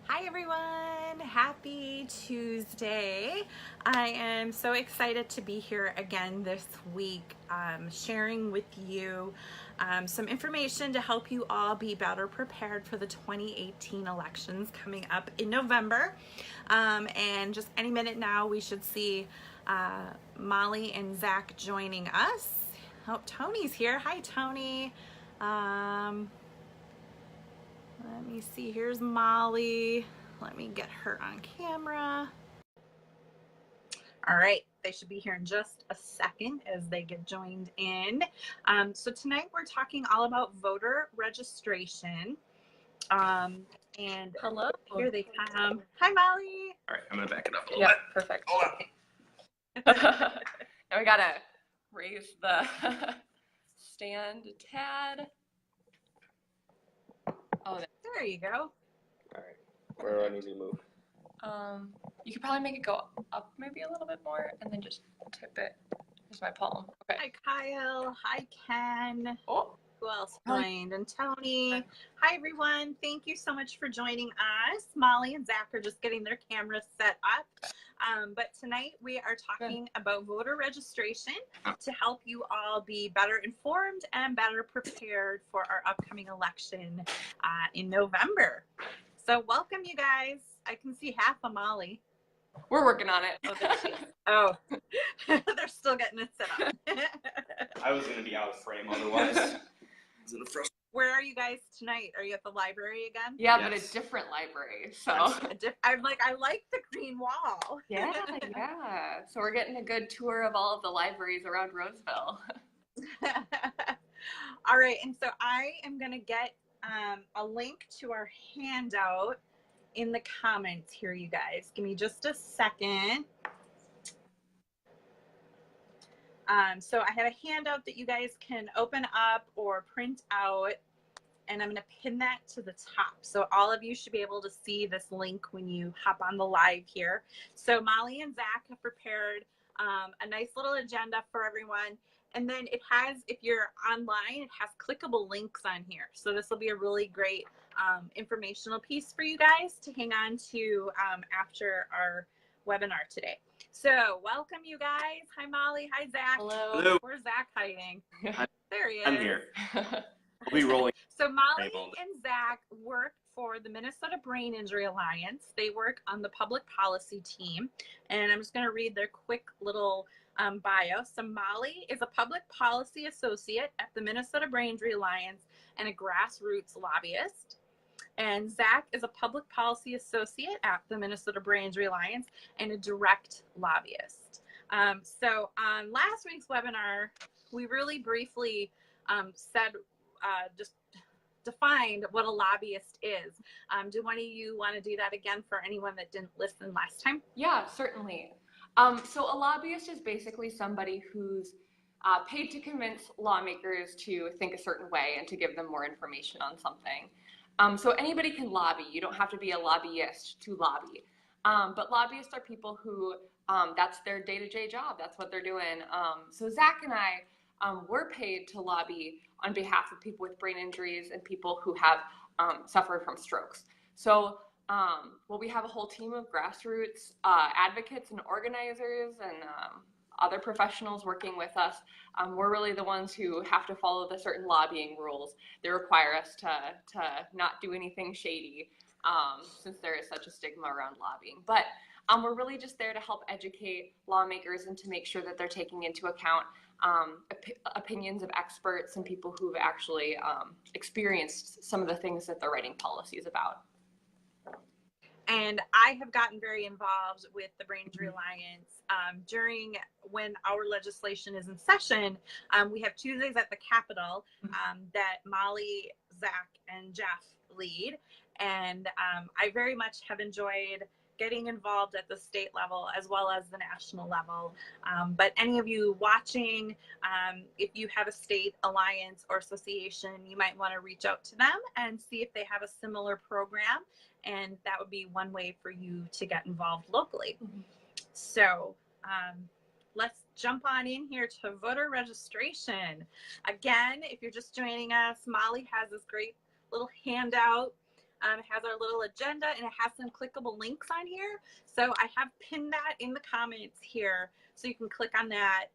Hi everyone, happy Tuesday. I am so excited to be here again this week, sharing with you some information to help you all be better prepared for the 2018 elections coming up in November. And just any minute now, we should see Mollie and Zack joining us. Oh, Tony's here. Hi, Tony. Let me see, here's Mollie. Let me get her on camera. All right, they should be here in just a second as they get joined in. So tonight we're talking all about voter registration. And hello. Here they come. Hi, Mollie. All right, I'm gonna back it up a little bit. Perfect. Hold on. Now we gotta raise the stand a tad. Oh, there you go. All right, where do I need to move? You could probably make it go up maybe a little bit more, and then just tip it. Here's my palm. Okay. Hi, Kyle. Hi, Ken. Oh. Who else joined? And Tony. Hi, everyone. Thank you so much for joining us. Mollie and Zack are just getting their cameras set up. But tonight we are talking about voter registration to help you all be better informed and better prepared for our upcoming election in November. So welcome, you guys. I can see half of Mollie. We're working on it. Oh, there she is. Oh, they're still getting it set up. I was gonna be out of frame otherwise. Where are you guys tonight? Are you at the library again? Yeah, Yes. But a different library. So I'm like, I like the green wall. yeah. So we're getting a good tour of all of the libraries around Roseville. All right, and so I am gonna get a link to our handout in the comments here, you guys. Give me just a second. So I have a handout that you guys can open up or print out, and I'm going to pin that to the top. So all of you should be able to see this link when you hop on the live here. So Mollie and Zack have prepared a nice little agenda for everyone. And then it has, if you're online, it has clickable links on here. So this will be a really great informational piece for you guys to hang on to after our webinar today. So welcome, you guys. Hi, Mollie. Hi, Zack. Hello. Where's Zack hiding? There he is. I'm here. We'll be rolling. So Mollie and Zack work for the Minnesota Brain Injury Alliance. They work on the public policy team. And I'm just going to read their quick little bio. So Mollie is a public policy associate at the Minnesota Brain Injury Alliance and a grassroots lobbyist. And Zack is a public policy associate at the Minnesota Brain Injury Alliance and a direct lobbyist. So on last week's webinar, we really briefly just defined what a lobbyist is. Do one of you want to do that again for anyone that didn't listen last time? Yeah, certainly. So a lobbyist is basically somebody who's paid to convince lawmakers to think a certain way and to give them more information on something. So anybody can lobby. You don't have to be a lobbyist to lobby. But lobbyists are people who, that's their day-to-day job. That's what they're doing. So Zack and I were paid to lobby on behalf of people with brain injuries and people who have suffered from strokes. So we have a whole team of grassroots advocates and organizers and other professionals working with us. We're really the ones who have to follow the certain lobbying rules that require us to not do anything shady, since there is such a stigma around lobbying. But we're really just there to help educate lawmakers and to make sure that they're taking into account opinions of experts and people who've actually experienced some of the things that they're writing policies about. And I have gotten very involved with the Brain Injury Alliance during when our legislation is in session. We have Tuesdays at the Capitol that Mollie, Zack, and Jeff lead. And I very much have enjoyed getting involved at the state level as well as the national level. But any of you watching, if you have a state alliance or association, you might want to reach out to them and see if they have a similar program. And that would be one way for you to get involved locally. Mm-hmm. So let's jump on in here to voter registration. Again, if you're just joining us, Mollie has this great little handout It has our little agenda, and it has some clickable links on here. So I have pinned that in the comments here, so you can click on that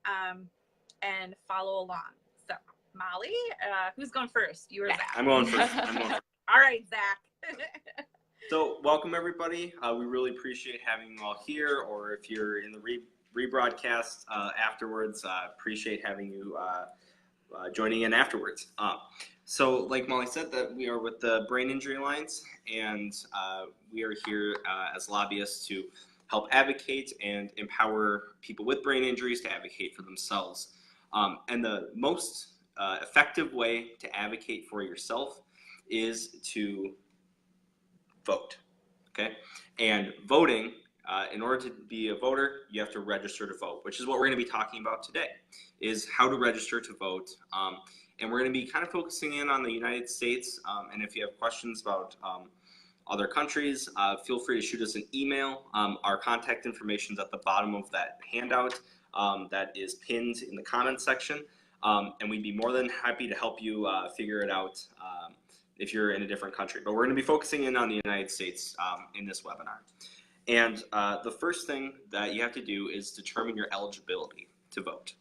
and follow along. So Molly, who's going first? You or Zach? I'm going first. All right, Zach. So welcome everybody. We really appreciate having you all here, or if you're in the rebroadcast afterwards, appreciate having you joining in afterwards. So like Molly said, that we are with the Brain Injury Alliance, and we are here as lobbyists to help advocate and empower people with brain injuries to advocate for themselves. And the most effective way to advocate for yourself is to vote, okay? And voting, in order to be a voter, you have to register to vote, which is what we're going to be talking about today, is how to register to vote. And we're going to be kind of focusing in on the United States, and if you have questions about other countries, feel free to shoot us an email. Our contact information is at the bottom of that handout that is pinned in the comments section, and we'd be more than happy to help you figure it out if you're in a different country. But we're going to be focusing in on the United States in this webinar. And the first thing that you have to do is determine your eligibility to vote.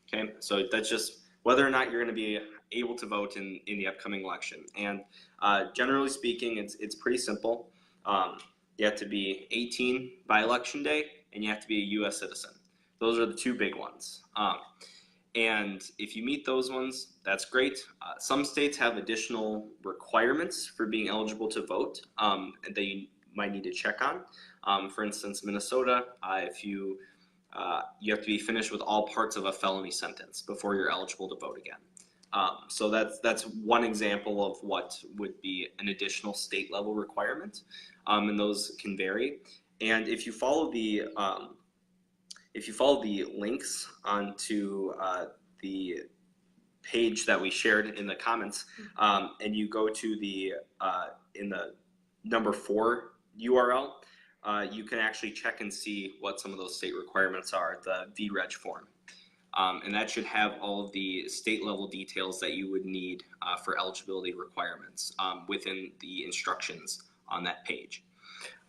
Okay, so that's just whether or not you're going to be able to vote in the upcoming election. And generally speaking, it's pretty simple. You have to be 18 by election day, and you have to be a U.S. citizen. Those are the two big ones. And if you meet those ones, that's great. Some states have additional requirements for being eligible to vote that you might need to check on. For instance, Minnesota, if you have to be finished with all parts of a felony sentence before you're eligible to vote again. So that's one example of what would be an additional state level requirement, and those can vary. And if you follow the links onto the page that we shared in the comments, and you go to the in the number 4 URL, you can actually check and see what some of those state requirements are, the VREG form. And that should have all of the state level details that you would need for eligibility requirements within the instructions on that page.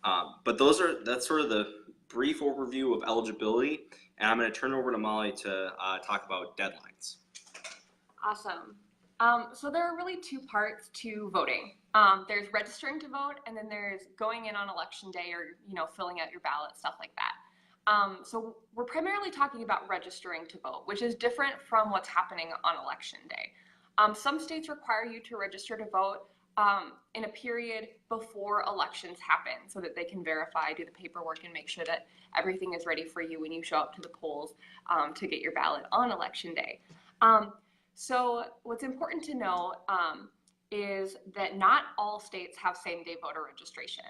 But that's sort of the brief overview of eligibility, and I'm going to turn it over to Molly to talk about deadlines. Awesome. So there are really two parts to voting. There's registering to vote, and then there's going in on election day, or filling out your ballot, stuff like that. So we're primarily talking about registering to vote, which is different from what's happening on election day. Some states require you to register to vote in a period before elections happen, so that they can verify, do the paperwork, and make sure that everything is ready for you when you show up to the polls to get your ballot on election day. So what's important to know is that not all states have same-day voter registration.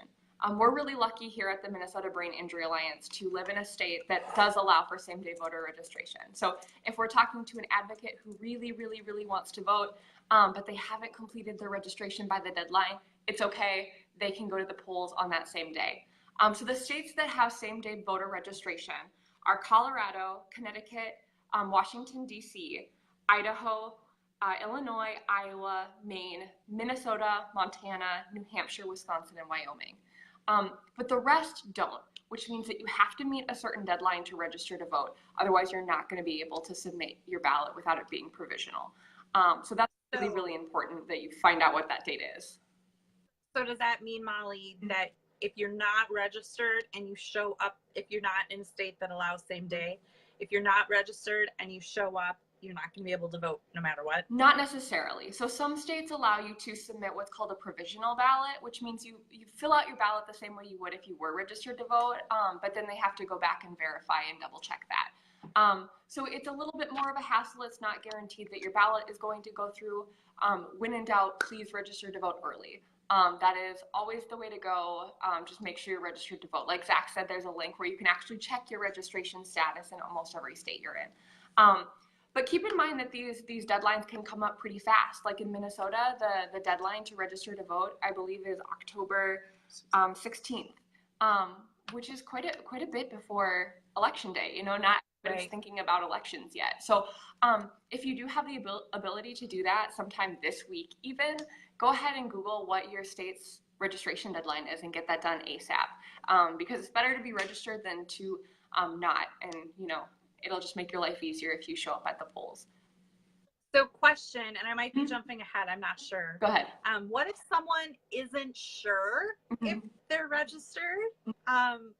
We're really lucky here at the Minnesota Brain Injury Alliance to live in a state that does allow for same-day voter registration. So if we're talking to an advocate who really, really, really wants to vote, but they haven't completed their registration by the deadline, it's okay. They can go to the polls on that same day. So the states that have same-day voter registration are Colorado, Connecticut, Washington, D.C., Idaho, Illinois, Iowa, Maine, Minnesota, Montana, New Hampshire, Wisconsin, and Wyoming. But the rest don't, which means that you have to meet a certain deadline to register to vote. Otherwise, you're not going to be able to submit your ballot without it being provisional. So that's really, really important that you find out what that date is. So does that mean, Molly, that if you're not registered and you show up, if you're not in a state that allows same day, if you're not registered and you show up, you're not going to be able to vote no matter what? Not necessarily. So some states allow you to submit what's called a provisional ballot, which means you fill out your ballot the same way you would if you were registered to vote, but then they have to go back and verify and double check that. So it's a little bit more of a hassle. It's not guaranteed that your ballot is going to go through. When in doubt, please register to vote early. That is always the way to go. Just make sure you're registered to vote. Like Zach said, there's a link where you can actually check your registration status in almost every state you're in. But keep in mind that these deadlines can come up pretty fast. Like in Minnesota, the deadline to register to vote, I believe, is October 16th, which is quite a bit before election day. Not everybody's thinking about elections yet. So if you do have the ability to do that sometime this week even, go ahead and Google what your state's registration deadline is and get that done ASAP. Because it's better to be registered than to not. And, you know, it'll just make your life easier if you show up at the polls. So question, and I might be jumping ahead, I'm not sure. Go ahead. What if someone isn't sure if they're registered?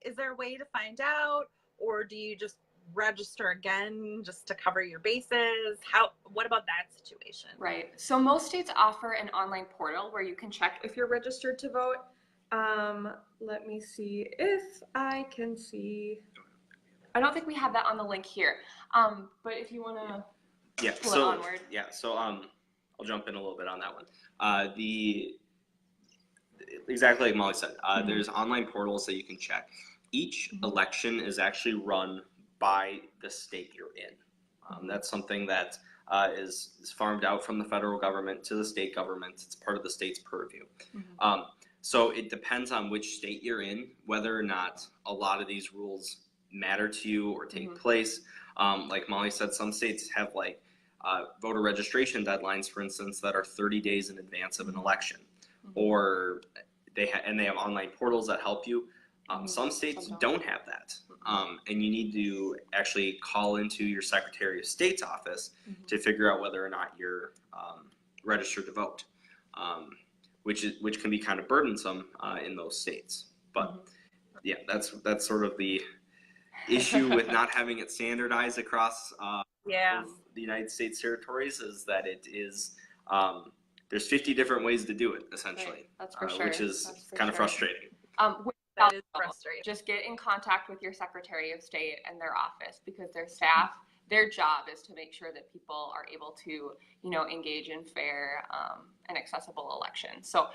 Is there a way to find out, or do you just register again just to cover your bases? What about that situation? Right. So most states offer an online portal where you can check if you're registered to vote. Let me see if I can see. I don't think we have that on the link here. But if you want to pull it onward. Yeah, so I'll jump in a little bit on that one. Exactly like Molly said, there's online portals that you can check. Each election is actually run by the state you're in. That's something that is farmed out from the federal government to the state government. It's part of the state's purview. So it depends on which state you're in, whether or not a lot of these rules matter to you or take place. Like Molly said, some states have like voter registration deadlines, for instance, that are 30 days in advance of an election, or they have online portals that help you. Some states don't have that, and you need to actually call into your Secretary of State's office to figure out whether or not you're registered to vote, which can be kind of burdensome in those states. But yeah, that's sort of the issue with not having it standardized across the United States territories, is that it is there's 50 different ways to do it, essentially. Right. That's for sure. Which is kind of frustrating. That is frustrating. Just get in contact with your Secretary of State and their office, because their staff, their job is to make sure that people are able to, you know, engage in fair and accessible elections. So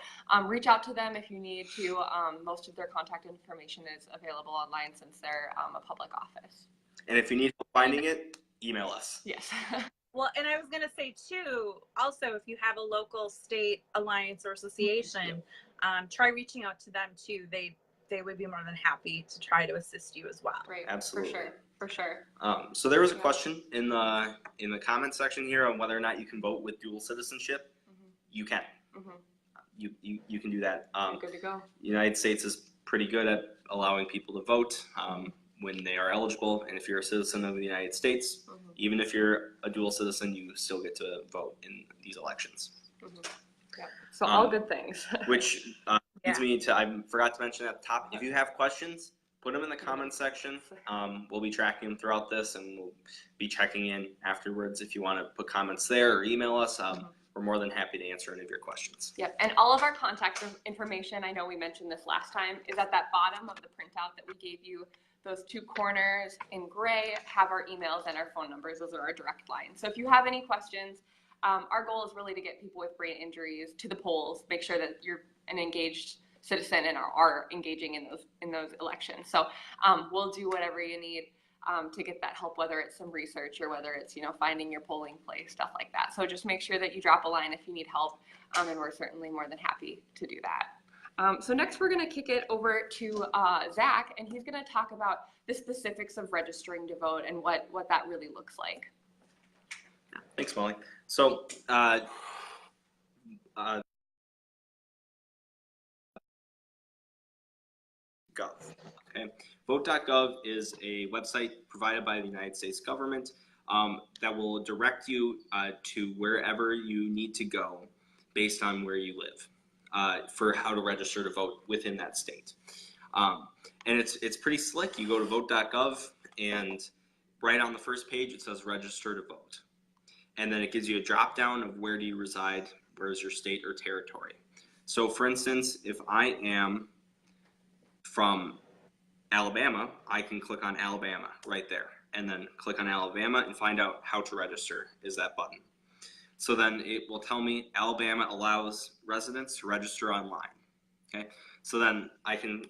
reach out to them if you need to. Most of their contact information is available online since they're a public office. And if you need help finding it, email us. Yes. Well, and I was going to say too, also, if you have a local state alliance or association, try reaching out to them too. They would be more than happy to try to assist you as well. Right. Absolutely. For sure. So there was a question in the comment section here on whether or not you can vote with dual citizenship. You can. You can do that. Good to go. The United States is pretty good at allowing people to vote when they are eligible, and if you're a citizen of the United States, even if you're a dual citizen, you still get to vote in these elections. Yeah. So all good things. Which leads me to, I forgot to mention at the top, if you have questions, put them in the comments section. We'll be tracking them throughout this, and we'll be checking in afterwards. If you want to put comments there or email us, we're more than happy to answer any of your questions. Yep, and all of our contact information, I know we mentioned this last time, is at that bottom of the printout that we gave you. Those two corners in gray have our emails and our phone numbers. Those are our direct lines. So if you have any questions, our goal is really to get people with brain injuries to the polls, make sure that you're an engaged citizen and are engaging in those elections. So we'll do whatever you need to get that help, whether it's some research or whether it's, you know, finding your polling place, stuff like that. So just make sure that you drop a line if you need help, and we're certainly more than happy to do that. So next we're going to kick it over to Zach, and he's going to talk about the specifics of registering to vote and what that really looks like. Thanks, Molly. So Gov. Okay. Vote.gov is a website provided by the United States government that will direct you to wherever you need to go based on where you live for how to register to vote within that state. And it's pretty slick. You go to vote.gov, and right on the first page it says register to vote. And then it gives you a drop down of where do you reside, where is your state or territory. So for instance, if I am from Alabama, I can click on Alabama right there, and then click on Alabama and find out how to register is that button. So then it will tell me Alabama allows residents to register online. Okay, so then I can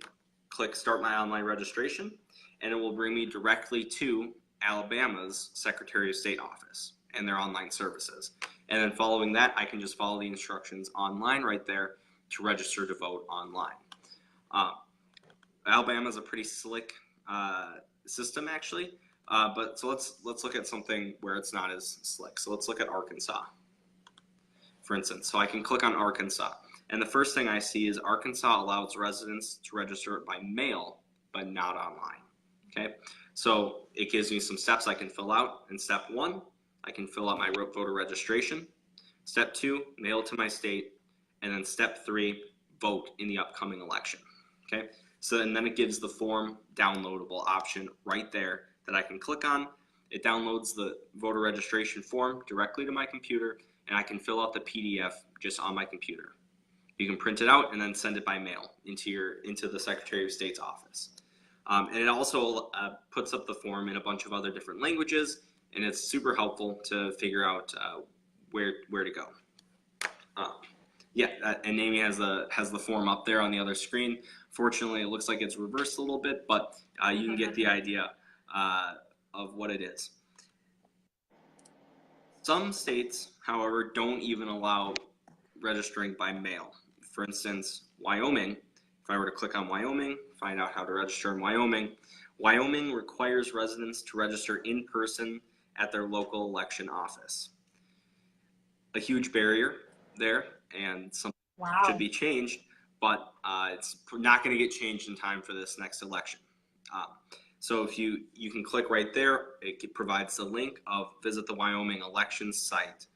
click start my online registration, and it will bring me directly to Alabama's Secretary of State office and their online services. And then following that, I can just follow the instructions online right there to register to vote online. Alabama is a pretty slick system, actually. But so let's look at something where it's not as slick. So let's look at Arkansas. for instance. So I can click on Arkansas. And the first thing I see is Arkansas allows residents to register by mail, but not online. Okay, so it gives me some steps I can fill out. In step 1, I can fill out my voter registration. Step 2, mail it to my state. And then step 3, vote in the upcoming election. Okay, so and then it gives the form downloadable option right there that I can click on. It downloads the voter registration form directly to my computer, and I can fill out the PDF just on my computer. You can print it out and then send it by mail into the Secretary of State's office. And it also puts up the form in a bunch of other different languages, and it's super helpful to figure out where to go. And Amy has the form up there on the other screen. Fortunately, it looks like it's reversed a little bit, but you can get the idea of what it is. Some states, however, don't even allow registering by mail. For instance, Wyoming, if I were to click on Wyoming, find out how to register in Wyoming, Wyoming requires residents to register in person at their local election office. A huge barrier there, and something should be changed, but it's not going to get changed in time for this next election. So if you can click right there, it provides the link of visit the Wyoming elections site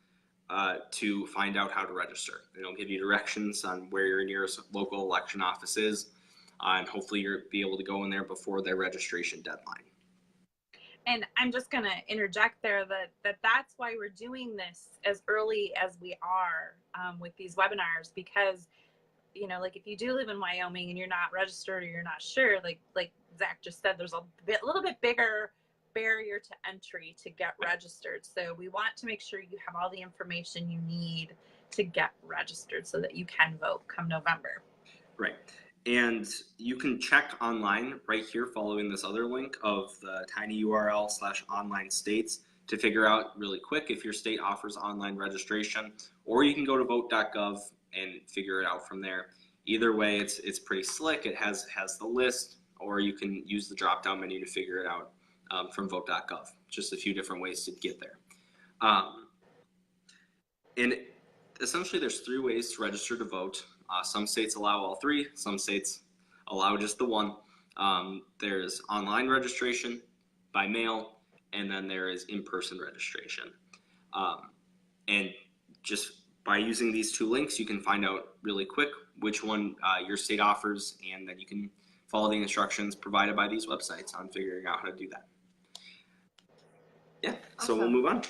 to find out how to register. It'll give you directions on where your nearest local election office is, and hopefully you'll be able to go in there before their registration deadline. And I'm just going to interject there that's why we're doing this as early as we are with these webinars, because, you know, like if you do live in Wyoming and you're not registered or you're not sure, like Zach just said, there's a little bit bigger barrier to entry to get registered. So we want to make sure you have all the information you need to get registered so that you can vote come November. Right. And you can check online right here following this other link of the tiny URL /online states to figure out really quick if your state offers online registration, or you can go to vote.gov and figure it out from there. Either way, it's pretty slick. It has the list, or you can use the drop-down menu to figure it out from vote.gov. Just a few different ways to get there. And essentially, there's 3 ways to register to vote. Some states allow all 3. Some states allow just the 1. There's online registration, by mail, and then there is in-person registration. And just by using these 2 links, you can find out really quick which one your state offers, and then you can follow the instructions provided by these websites on figuring out how to do that. Yeah, awesome. So we'll move on.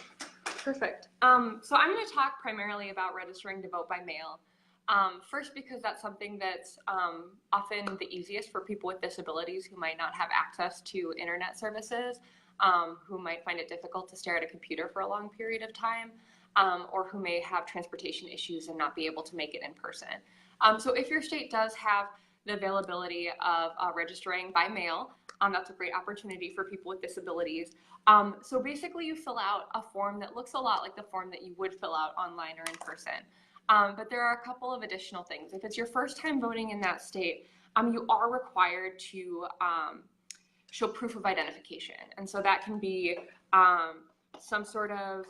Perfect. So I'm going to talk primarily about registering to vote by mail. First, because that's something that's often the easiest for people with disabilities who might not have access to internet services, who might find it difficult to stare at a computer for a long period of time, or who may have transportation issues and not be able to make it in person. So if your state does have the availability of registering by mail, that's a great opportunity for people with disabilities. So basically you fill out a form that looks a lot like the form that you would fill out online or in person. But there are a couple of additional things. If it's your first time voting in that state, you are required to show proof of identification. And so that can be some sort of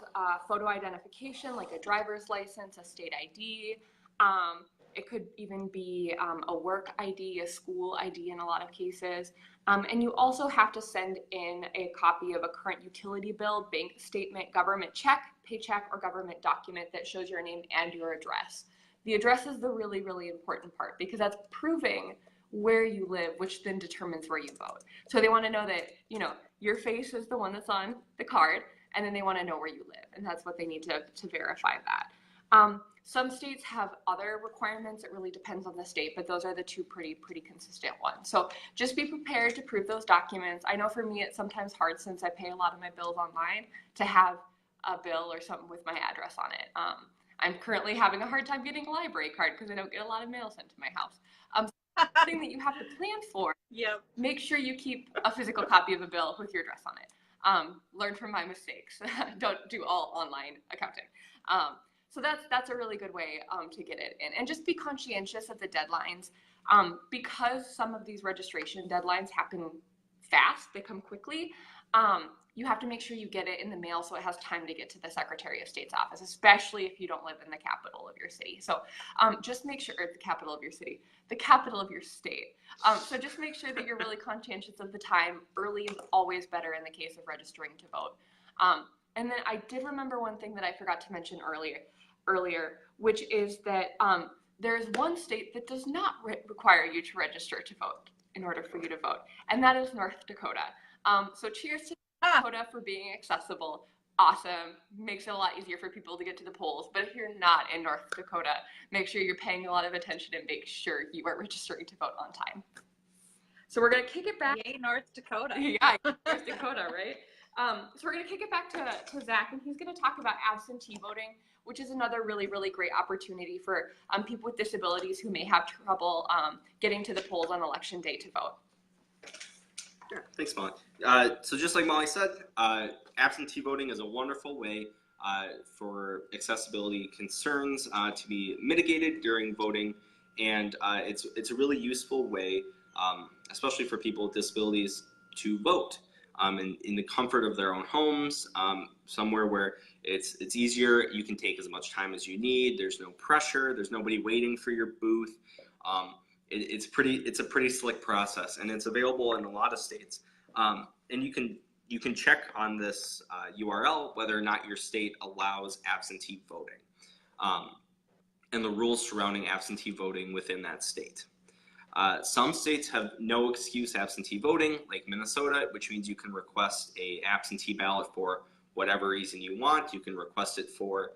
photo identification, like a driver's license, a state ID. It could even be a work ID, a school ID in a lot of cases. And you also have to send in a copy of a current utility bill, bank statement, government check, paycheck, or government document that shows your name and your address. The address is the really, really important part because that's proving where you live, which then determines where you vote. So they want to know that, you know, your face is the one that's on the card, and then they want to know where you live, and that's what they need to verify that. Some states have other requirements. It really depends on the state, but those are the 2 pretty consistent ones. So just be prepared to prove those documents. I know for me, it's sometimes hard since I pay a lot of my bills online to have a bill or something with my address on it. I'm currently having a hard time getting a library card because I don't get a lot of mail sent to my house. Something that you have to plan for. Yep. Make sure you keep a physical copy of a bill with your address on it. Learn from my mistakes. Don't do all online accounting. So that's a really good way to get it in. And just be conscientious of the deadlines. Because some of these registration deadlines happen fast, they come quickly, you have to make sure you get it in the mail so it has time to get to the Secretary of State's office, especially if you don't live in the capital of your city. So just make sure, or the capital of your city, the capital of your state. So just make sure that you're really conscientious of the time. Early is always better in the case of registering to vote. And then I did remember one thing that I forgot to mention earlier, which is that there's one state that does not require you to register to vote in order for you to vote, and that is North Dakota. So cheers to Dakota for being accessible. Awesome. Makes it a lot easier for people to get to the polls. But if you're not in North Dakota, make sure you're paying a lot of attention and make sure you are registering to vote on time. So we're going to kick it back. Yay, North Dakota. Yeah, North Dakota, right? So we're going to kick it back to Zach, and he's going to talk about absentee voting, which is another really, really great opportunity for people with disabilities who may have trouble getting to the polls on election day to vote. Yeah, thanks, Molly. So just like Molly said, absentee voting is a wonderful way for accessibility concerns to be mitigated during voting, and it's a really useful way, especially for people with disabilities, to vote in the comfort of their own homes, somewhere where it's easier. You can take as much time as you need. There's no pressure. There's nobody waiting for your booth. It's a pretty slick process, and it's available in a lot of states. And you can check on this URL whether or not your state allows absentee voting, and the rules surrounding absentee voting within that state. Some states have no excuse absentee voting, like Minnesota, which means you can request a absentee ballot for whatever reason you want. You can request it for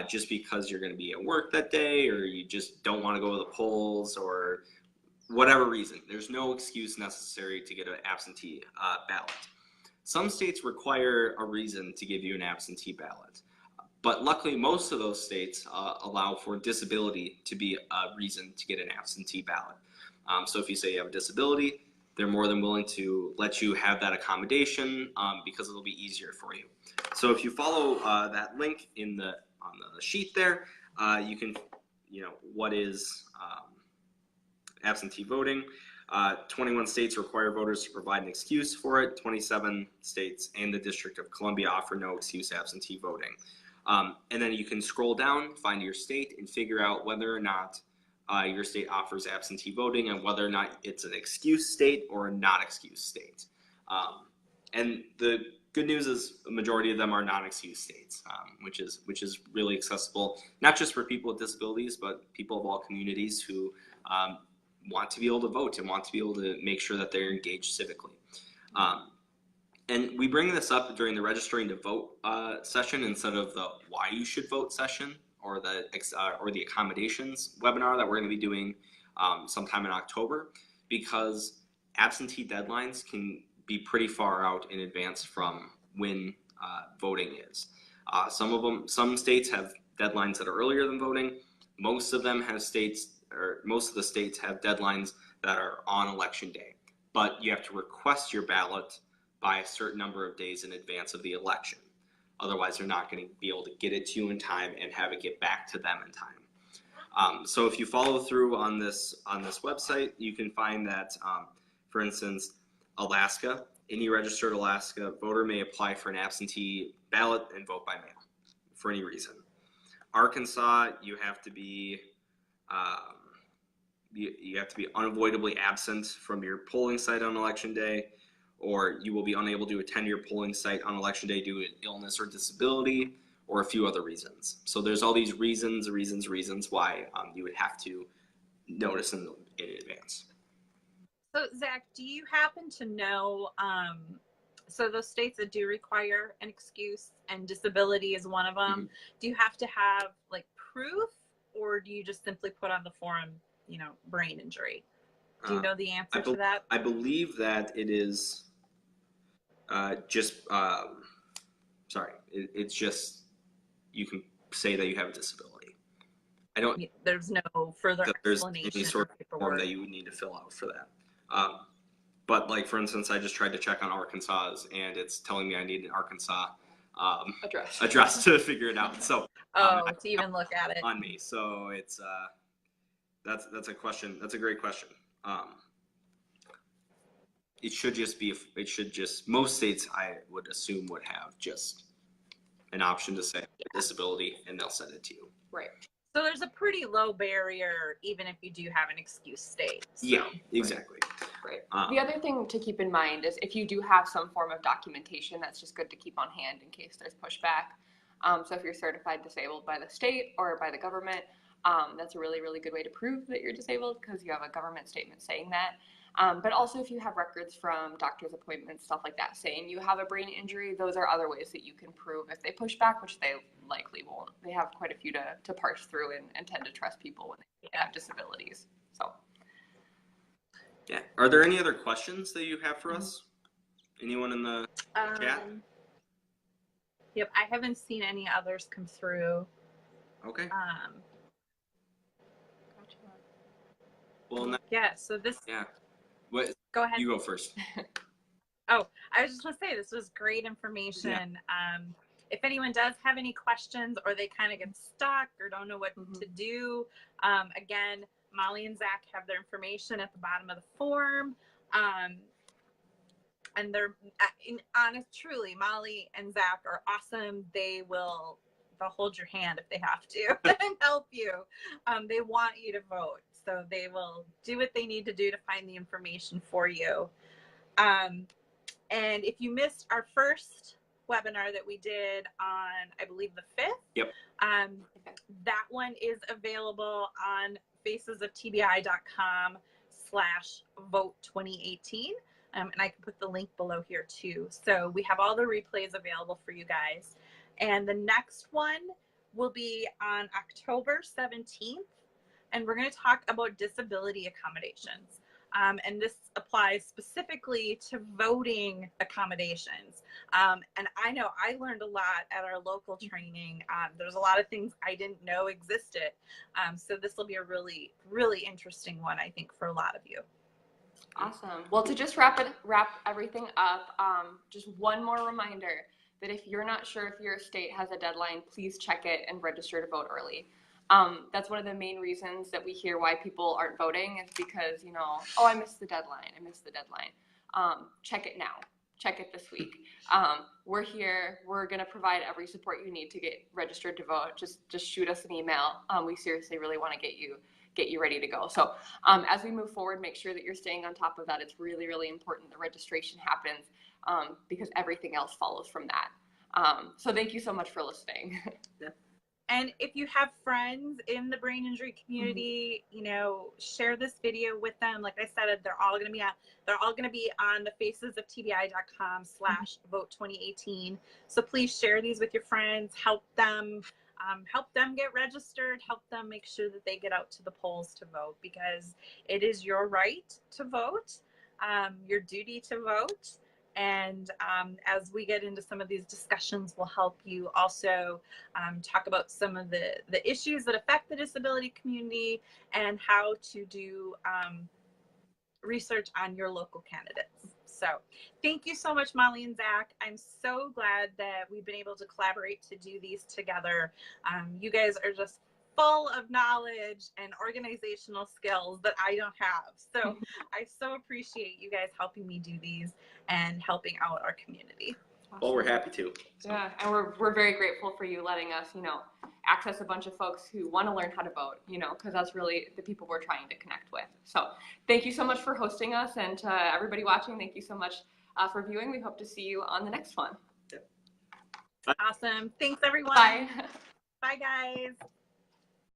just because you're going to be at work that day, or you just don't want to go to the polls, or whatever reason. There's no excuse necessary to get an absentee ballot. Some states require a reason to give you an absentee ballot, but luckily most of those states allow for disability to be a reason to get an absentee ballot. So if you say you have a disability, they're more than willing to let you have that accommodation because it'll be easier for you. So if you follow that link on the sheet there, you can, what is absentee voting. 21 states require voters to provide an excuse for it. 27 states and the District of Columbia offer no excuse absentee voting. And then you can scroll down, find your state, and figure out whether or not your state offers absentee voting and whether or not it's an excuse state or a not excuse state. And the good news is a majority of them are non-excuse states, which is really accessible, not just for people with disabilities, but people of all communities who want to be able to vote and want to be able to make sure that they're engaged civically. And we bring this up during the registering to vote session instead of the why you should vote session or the accommodations webinar that we're going to be doing sometime in October, because absentee deadlines can be pretty far out in advance from when voting is. Some states have deadlines that are earlier than voting. Most of the states have deadlines that are on election day, but you have to request your ballot by a certain number of days in advance of the election. Otherwise, they're not going to be able to get it to you in time and have it get back to them in time. So if you follow through on this website, you can find that, for instance, Alaska, any registered Alaska voter may apply for an absentee ballot and vote by mail for any reason. Arkansas, you have to be unavoidably absent from your polling site on election day, or you will be unable to attend your polling site on election day due to illness or disability, or a few other reasons. So there's all these reasons why you would have to notice in advance. So Zach, do you happen to know, so those states that do require an excuse and disability is one of them, mm-hmm. Do you have to have like proof, or do you just simply put on the form, brain injury? Do you know the answer to that? I believe that it is it's just, you can say that you have a disability. There's no further explanation. There's any sort of form that you would need to fill out for that. But like, for instance, I just tried to check on Arkansas's, and it's telling me I need an Arkansas address to figure it out. So to even look at it on me. So it's that's a question. That's a great question. it should just, most states I would assume would have just an option to say disability, and they'll send it to you. Right. So there's a pretty low barrier, even if you do have an excuse state. So. Yeah, exactly. Right. The other thing to keep in mind is if you do have some form of documentation, that's just good to keep on hand in case there's pushback. So if you're certified disabled by the state or by the government, that's a really, really good way to prove that you're disabled because you have a government statement saying that. But also if you have records from doctor's appointments, stuff like that, saying you have a brain injury, those are other ways that you can prove if they push back, which they likely won't. They have quite a few to parse through and tend to trust people when they have disabilities. So. Yeah. Are there any other questions that you have for us? Anyone in the chat? Yep, I haven't seen any others come through. Okay. Gotcha. Well, yeah, so this... Yeah. What? Go ahead. You go first. Oh, I was just going to say, this was great information. Yeah. If anyone does have any questions or they kind of get stuck or don't know what to do, again, Mollie and Zack have their information at the bottom of the form. And they're truly, Mollie and Zack are awesome. They'll hold your hand if they have to and help you. They want you to vote. So they will do what they need to do to find the information for you. And if you missed our first webinar that we did on, I believe, the 5th, yep. That one is available on facesoftbi.com/vote2018. And I can put the link below here too. So we have all the replays available for you guys. And the next one will be on October 17th. And we're going to talk about disability accommodations. And this applies specifically to voting accommodations. And I know I learned a lot at our local training. There's a lot of things I didn't know existed. So this will be a really, really interesting one, I think, for a lot of you. Awesome. Well, to just wrap everything up, just one more reminder that if you're not sure if your state has a deadline, please check it and register to vote early. That's one of the main reasons that we hear why people aren't voting. It's because, oh, I missed the deadline. Check it now. Check it this week. We're here. We're going to provide every support you need to get registered to vote. Just shoot us an email. We seriously really want to get you ready to go. So as we move forward, make sure that you're staying on top of that. It's really, really important the registration happens because everything else follows from that. So thank you so much for listening. Yeah. And if you have friends in the brain injury community, share this video with them. Like I said, they're all going to be on the facesoftbi.com/vote2018. So please share these with your friends, help them get registered, help them make sure that they get out to the polls to vote, because it is your right to vote, your duty to vote. And as we get into some of these discussions, we'll help you also talk about some of the issues that affect the disability community and how to do research on your local candidates. So thank you so much, Mollie and Zack. I'm so glad that we've been able to collaborate to do these together. You guys are just full of knowledge and organizational skills that I don't have. So I so appreciate you guys helping me do these and helping out our community. Well, we're happy to. Yeah, and we're very grateful for you letting us, access a bunch of folks who want to learn how to vote, because that's really the people we're trying to connect with. So thank you so much for hosting us, and to everybody watching, thank you so much for viewing. We hope to see you on the next one. Awesome. Thanks, everyone. Bye. Bye, guys.